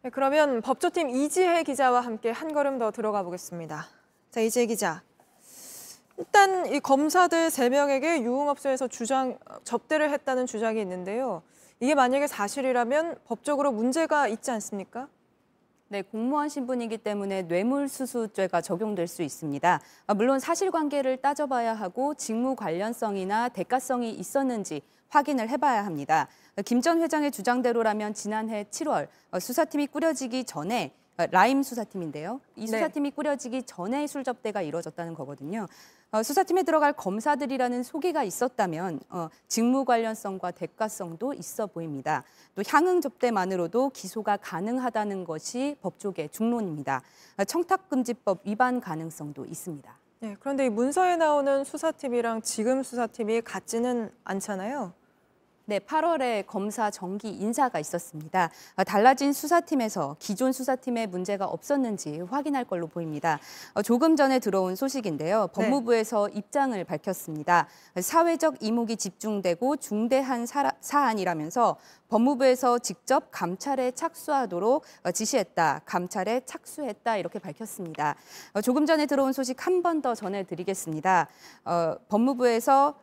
네, 그러면 법조팀 이지혜 기자와 함께 한 걸음 더 들어가 보겠습니다. 자, 이지혜 기자. 일단 이 검사들 3명에게 유흥업소에서 접대를 했다는 주장이 있는데요. 이게 만약에 사실이라면 법적으로 문제가 있지 않습니까? 네, 공무원 신분이기 때문에 뇌물수수죄가 적용될 수 있습니다. 물론 사실관계를 따져봐야 하고 직무 관련성이나 대가성이 있었는지 확인을 해봐야 합니다. 김 전 회장의 주장대로라면 지난해 7월 수사팀이 꾸려지기 전에 라임 수사팀인데요. 이 수사팀이 꾸려지기 전에 술접대가 이루어졌다는 거거든요. 수사팀에 들어갈 검사들이라는 소개가 있었다면 직무 관련성과 대가성도 있어 보입니다. 또 향응 접대만으로도 기소가 가능하다는 것이 법조계 중론입니다. 청탁금지법 위반 가능성도 있습니다. 네, 그런데 이 문서에 나오는 수사팀이랑 지금 수사팀이 같지는 않잖아요. 네, 8월에 검사 정기 인사가 있었습니다. 달라진 수사팀에서 기존 수사팀에 문제가 없었는지 확인할 걸로 보입니다. 조금 전에 들어온 소식인데요. 법무부에서 입장을 밝혔습니다. 사회적 이목이 집중되고 중대한 사안이라면서 법무부에서 직접 감찰에 착수하도록 지시했다, 감찰에 착수했다 이렇게 밝혔습니다. 조금 전에 들어온 소식 한 번 더 전해드리겠습니다. 법무부에서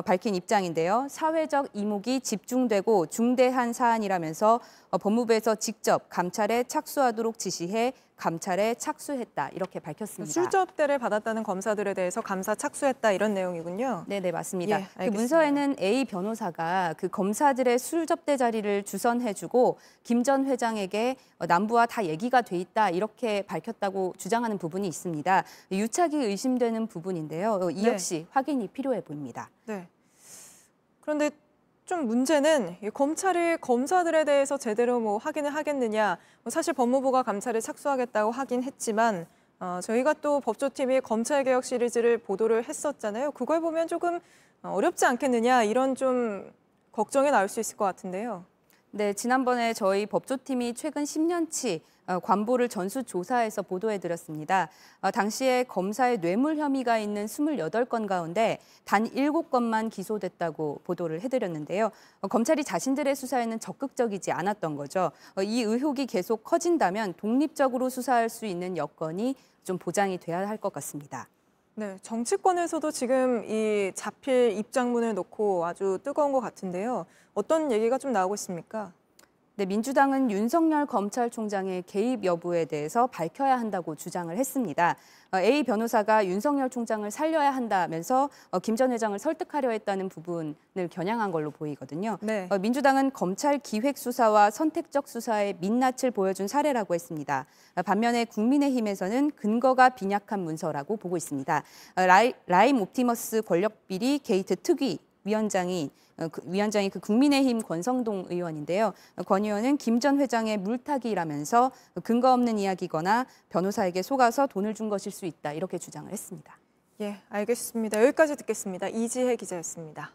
밝힌 입장인데요. 사회적 이목이 집중되고 중대한 사안이라면서 법무부에서 직접 감찰에 착수하도록 지시해 감찰에 착수했다 이렇게 밝혔습니다. 술접대를 받았다는 검사들에 대해서 감사 착수했다 이런 내용이군요. 네, 맞습니다. 예, 그 문서에는 A 변호사가 그 검사들의 술접대 자리를 주선해주고 김 전 회장에게 남부와 다 얘기가 돼 있다 이렇게 밝혔다고 주장하는 부분이 있습니다. 유착이 의심되는 부분인데요. 이 역시 확인이 필요해 보입니다. 네. 그런데 좀 문제는 검찰이 검사들에 대해서 제대로 확인을 하겠느냐. 사실 법무부가 감찰에 착수하겠다고 하긴 했지만 저희가 또 법조팀이 검찰개혁 시리즈를 보도를 했었잖아요. 그걸 보면 조금 어렵지 않겠느냐 이런 좀 걱정이 나올 수 있을 것 같은데요. 네, 지난번에 저희 법조팀이 최근 10년치 관보를 전수조사해서 보도해드렸습니다. 당시에 검사의 뇌물 혐의가 있는 28건 가운데 단 7건만 기소됐다고 보도를 해드렸는데요. 검찰이 자신들의 수사에는 적극적이지 않았던 거죠. 이 의혹이 계속 커진다면 독립적으로 수사할 수 있는 여건이 좀 보장이 돼야 할 것 같습니다. 네, 정치권에서도 지금 이 자필 입장문을 놓고 아주 뜨거운 것 같은데요. 어떤 얘기가 좀 나오고 있습니까? 네, 민주당은 윤석열 검찰총장의 개입 여부에 대해서 밝혀야 한다고 주장을 했습니다. A 변호사가 윤석열 총장을 살려야 한다면서 김 전 회장을 설득하려 했다는 부분을 겨냥한 걸로 보이거든요. 네. 민주당은 검찰 기획 수사와 선택적 수사의 민낯을 보여준 사례라고 했습니다. 반면에 국민의힘에서는 근거가 빈약한 문서라고 보고 있습니다. 라임 옵티머스 권력비리 게이트 특위 위원장이 그 국민의힘 권성동 의원인데요. 권 의원은 김 전 회장의 물타기라면서 근거 없는 이야기거나 변호사에게 속아서 돈을 준 것일 수 있다 이렇게 주장을 했습니다. 예, 알겠습니다. 여기까지 듣겠습니다. 이지혜 기자였습니다.